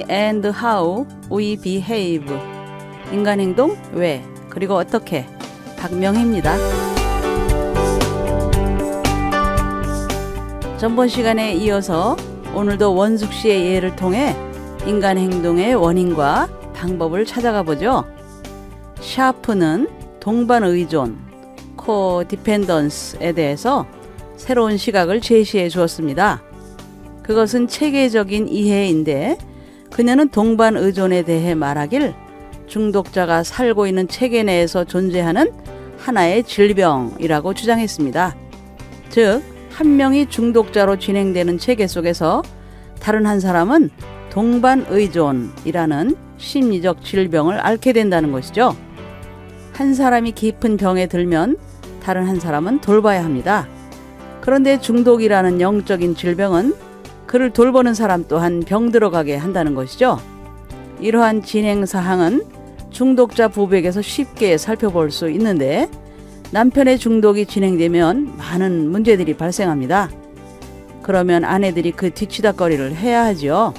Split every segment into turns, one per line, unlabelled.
Why and how we behave. 인간 행동, 왜, 그리고 어떻게. 박명희입니다. 전번 시간에 이어서 오늘도 원숙 씨의 예를 통해 인간 행동의 원인과 방법을 찾아가 보죠. 샤프는 동반 의존, 코디펜던스에 대해서 새로운 시각을 제시해 주었습니다. 그것은 체계적인 이해인데 그녀는 동반 의존에 대해 말하길 중독자가 살고 있는 체계 내에서 존재하는 하나의 질병이라고 주장했습니다. 즉, 한 명이 중독자로 진행되는 체계 속에서 다른 한 사람은 동반 의존이라는 심리적 질병을 앓게 된다는 것이죠. 한 사람이 깊은 병에 들면 다른 한 사람은 돌봐야 합니다. 그런데 중독이라는 영적인 질병은 그를 돌보는 사람 또한 병들어가게 한다는 것이죠. 이러한 진행 사항은 중독자 부부에게서 쉽게 살펴볼 수 있는데 남편의 중독이 진행되면 많은 문제들이 발생합니다. 그러면 아내들이 그 뒤치다꺼리를 해야 하죠.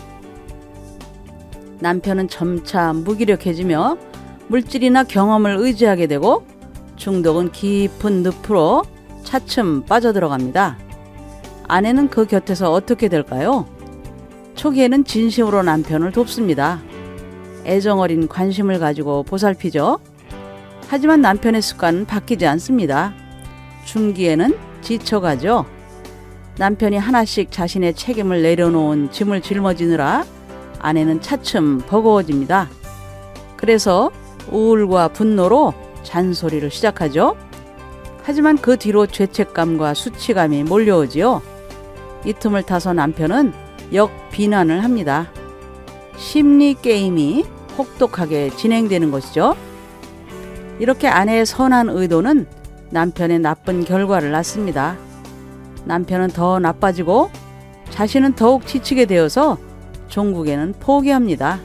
남편은 점차 무기력해지며 물질이나 경험을 의지하게 되고 중독은 깊은 늪으로 차츰 빠져들어갑니다. 아내는 그 곁에서 어떻게 될까요? 초기에는 진심으로 남편을 돕습니다. 애정어린 관심을 가지고 보살피죠. 하지만 남편의 습관은 바뀌지 않습니다. 중기에는 지쳐가죠. 남편이 하나씩 자신의 책임을 내려놓은 짐을 짊어지느라 아내는 차츰 버거워집니다. 그래서 우울과 분노로 잔소리를 시작하죠. 하지만 그 뒤로 죄책감과 수치감이 몰려오지요. 이 틈을 타서 남편은 역비난을 합니다. 심리 게임이 혹독하게 진행되는 것이죠. 이렇게 아내의 선한 의도는 남편의 나쁜 결과를 낳습니다. 남편은 더 나빠지고 자신은 더욱 지치게 되어서 종국에는 포기합니다.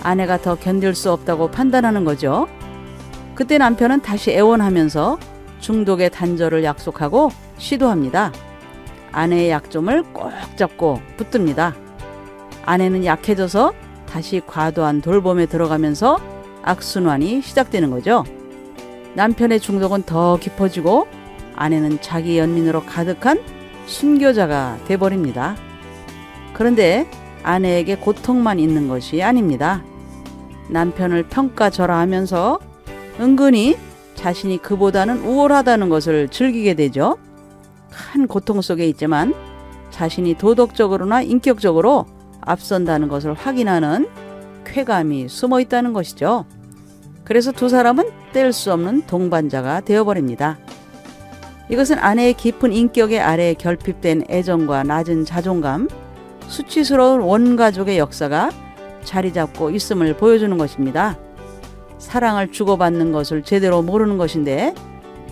아내가 더 견딜 수 없다고 판단하는 거죠. 그때 남편은 다시 애원하면서 중독의 단절을 약속하고 시도합니다. 아내의 약점을 꼭 잡고 붙듭니다. 아내는 약해져서 다시 과도한 돌봄에 들어가면서 악순환이 시작되는 거죠. 남편의 중독은 더 깊어지고 아내는 자기 연민으로 가득한 순교자가 돼버립니다. 그런데 아내에게 고통만 있는 것이 아닙니다. 남편을 평가절하하면서 은근히 자신이 그보다는 우월하다는 것을 즐기게 되죠. 큰 고통 속에 있지만 자신이 도덕적으로나 인격적으로 앞선다는 것을 확인하는 쾌감이 숨어 있다는 것이죠. 그래서 두 사람은 뗄 수 없는 동반자가 되어버립니다. 이것은 아내의 깊은 인격의 아래에 결핍된 애정과 낮은 자존감, 수치스러운 원가족의 역사가 자리 잡고 있음을 보여주는 것입니다. 사랑을 주고받는 것을 제대로 모르는 것인데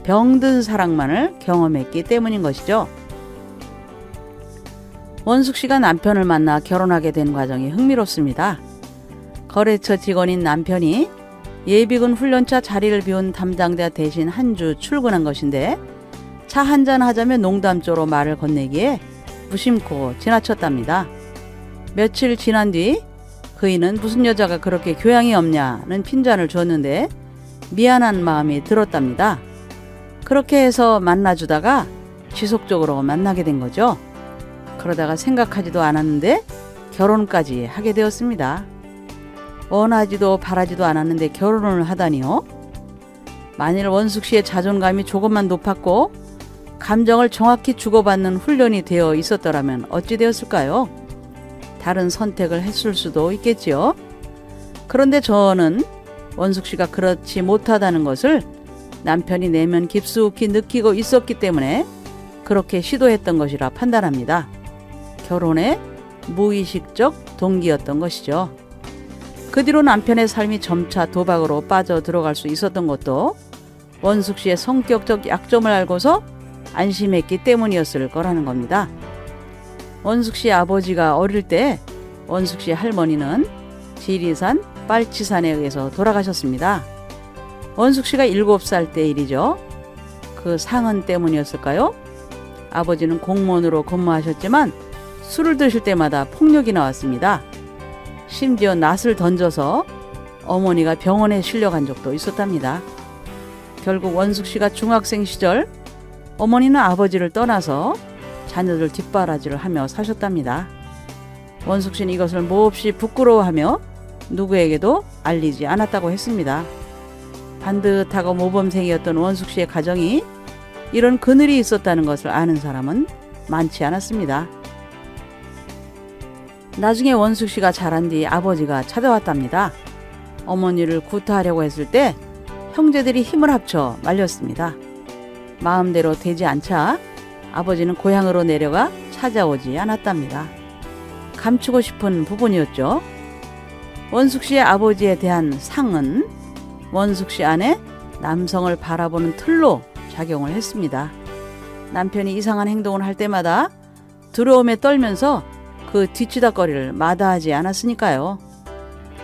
병든 사랑만을 경험했기 때문인 것이죠. 원숙 씨가 남편을 만나 결혼하게 된 과정이 흥미롭습니다. 거래처 직원인 남편이 예비군 훈련차 자리를 비운 담당자 대신 한 주 출근한 것인데 차 한잔 하자며 농담조로 말을 건네기에 무심코 지나쳤답니다. 며칠 지난 뒤 그이는 무슨 여자가 그렇게 교양이 없냐는 핀잔을 줬는데 미안한 마음이 들었답니다. 그렇게 해서 만나주다가 지속적으로 만나게 된 거죠. 그러다가 생각하지도 않았는데 결혼까지 하게 되었습니다. 원하지도 바라지도 않았는데 결혼을 하다니요. 만일 원숙 씨의 자존감이 조금만 높았고 감정을 정확히 주고받는 훈련이 되어 있었더라면 어찌 되었을까요? 다른 선택을 했을 수도 있겠지요. 그런데 저는 원숙 씨가 그렇지 못하다는 것을 남편이 내면 깊숙이 느끼고 있었기 때문에 그렇게 시도했던 것이라 판단합니다. 결혼의 무의식적 동기였던 것이죠. 그 뒤로 남편의 삶이 점차 도박으로 빠져 들어갈 수 있었던 것도 원숙 씨의 성격적 약점을 알고서 안심했기 때문이었을 거라는 겁니다. 원숙 씨 아버지가 어릴 때 원숙 씨 할머니는 지리산 빨치산에 의해서 돌아가셨습니다. 원숙 씨가 7살 때 일이죠. 그 상흔 때문이었을까요? 아버지는 공무원으로 근무하셨지만 술을 드실 때마다 폭력이 나왔습니다. 심지어 낫을 던져서 어머니가 병원에 실려간 적도 있었답니다. 결국 원숙 씨가 중학생 시절 어머니는 아버지를 떠나서 자녀들 뒷바라지를 하며 사셨답니다. 원숙 씨는 이것을 몹시 부끄러워하며 누구에게도 알리지 않았다고 했습니다. 반듯하고 모범생이었던 원숙 씨의 가정이 이런 그늘이 있었다는 것을 아는 사람은 많지 않았습니다. 나중에 원숙 씨가 자란 뒤 아버지가 찾아왔답니다. 어머니를 구타하려고 했을 때 형제들이 힘을 합쳐 말렸습니다. 마음대로 되지 않자 아버지는 고향으로 내려가 찾아오지 않았답니다. 감추고 싶은 부분이었죠. 원숙 씨의 아버지에 대한 상은 원숙 씨 안에 남성을 바라보는 틀로 작용을 했습니다. 남편이 이상한 행동을 할 때마다 두려움에 떨면서 그 뒤치다거리를 마다하지 않았으니까요.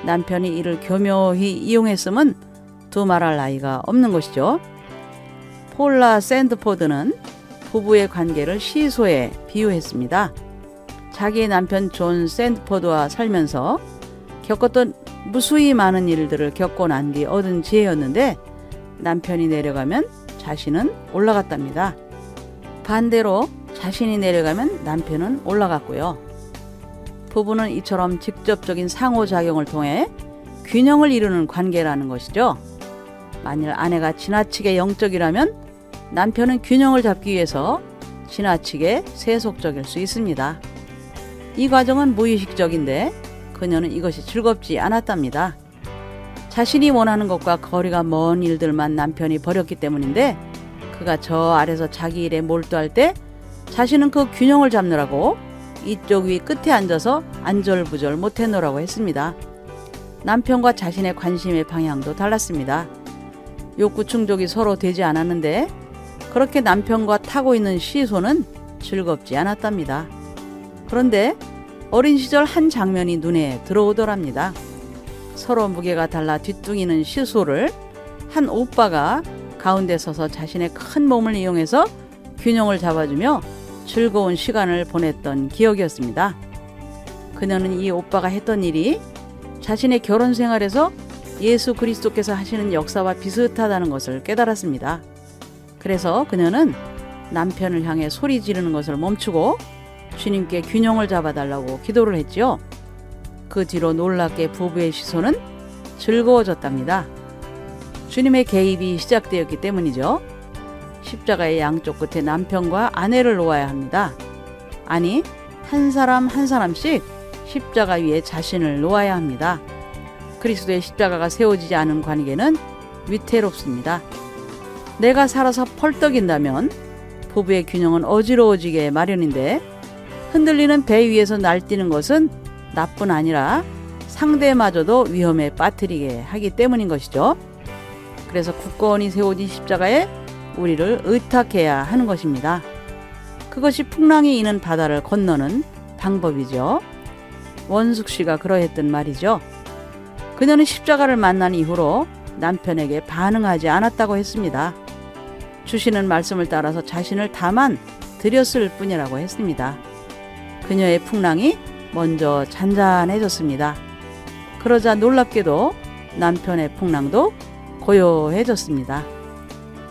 남편이 이를 교묘히 이용했음은 두말할 나위가 없는 것이죠. 폴라 샌드포드는 부부의 관계를 시소에 비유했습니다. 자기의 남편 존 샌드포드와 살면서 겪었던 무수히 많은 일들을 겪고 난 뒤 얻은 지혜였는데 남편이 내려가면 자신은 올라갔답니다. 반대로 자신이 내려가면 남편은 올라갔고요. 부부는 이처럼 직접적인 상호작용을 통해 균형을 이루는 관계라는 것이죠. 만일 아내가 지나치게 영적이라면 남편은 균형을 잡기 위해서 지나치게 세속적일 수 있습니다. 이 과정은 무의식적인데 그녀는 이것이 즐겁지 않았답니다. 자신이 원하는 것과 거리가 먼 일들만 남편이 벌였기 때문인데 그가 저 아래서 자기 일에 몰두할 때 자신은 그 균형을 잡느라고 이쪽 위 끝에 앉아서 안절부절 못해놓으라고 했습니다. 남편과 자신의 관심의 방향도 달랐습니다. 욕구 충족이 서로 되지 않았는데 그렇게 남편과 타고 있는 시소는 즐겁지 않았답니다. 그런데 어린 시절 한 장면이 눈에 들어오더랍니다. 서로 무게가 달라 뒤뚱이는 시소를 한 오빠가 가운데 서서 자신의 큰 몸을 이용해서 균형을 잡아주며 즐거운 시간을 보냈던 기억이었습니다. 그녀는 이 오빠가 했던 일이 자신의 결혼 생활에서 예수 그리스도께서 하시는 역사와 비슷하다는 것을 깨달았습니다. 그래서 그녀는 남편을 향해 소리 지르는 것을 멈추고 주님께 균형을 잡아달라고 기도를 했지요. 그 뒤로 놀랍게 부부의 시소는 즐거워졌답니다. 주님의 개입이 시작되었기 때문이죠. 십자가의 양쪽 끝에 남편과 아내를 놓아야 합니다. 아니, 한 사람 한 사람씩 십자가 위에 자신을 놓아야 합니다. 그리스도의 십자가가 세워지지 않은 관계는 위태롭습니다. 내가 살아서 펄떡인다면 부부의 균형은 어지러워지게 마련인데 흔들리는 배 위에서 날뛰는 것은 나뿐 아니라 상대마저도 위험에 빠뜨리게 하기 때문인 것이죠. 그래서 굳건히 세워진 십자가에 우리를 의탁해야 하는 것입니다. 그것이 풍랑이 이는 바다를 건너는 방법이죠. 원숙 씨가 그러했던 말이죠. 그녀는 십자가를 만난 이후로 남편에게 반응하지 않았다고 했습니다. 주시는 말씀을 따라서 자신을 다만 드렸을 뿐이라고 했습니다. 그녀의 풍랑이 먼저 잔잔해졌습니다. 그러자 놀랍게도 남편의 풍랑도 고요해졌습니다.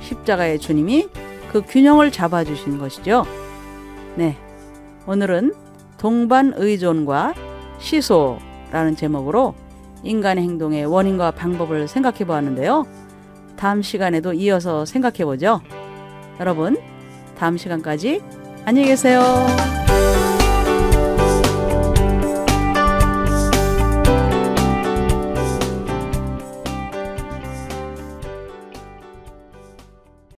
십자가의 주님이 그 균형을 잡아주신 것이죠. 네, 오늘은 동반의존과 시소라는 제목으로 인간의 행동의 원인과 방법을 생각해 보았는데요. 다음 시간에도 이어서 생각해 보죠. 여러분, 다음 시간까지 안녕히 계세요.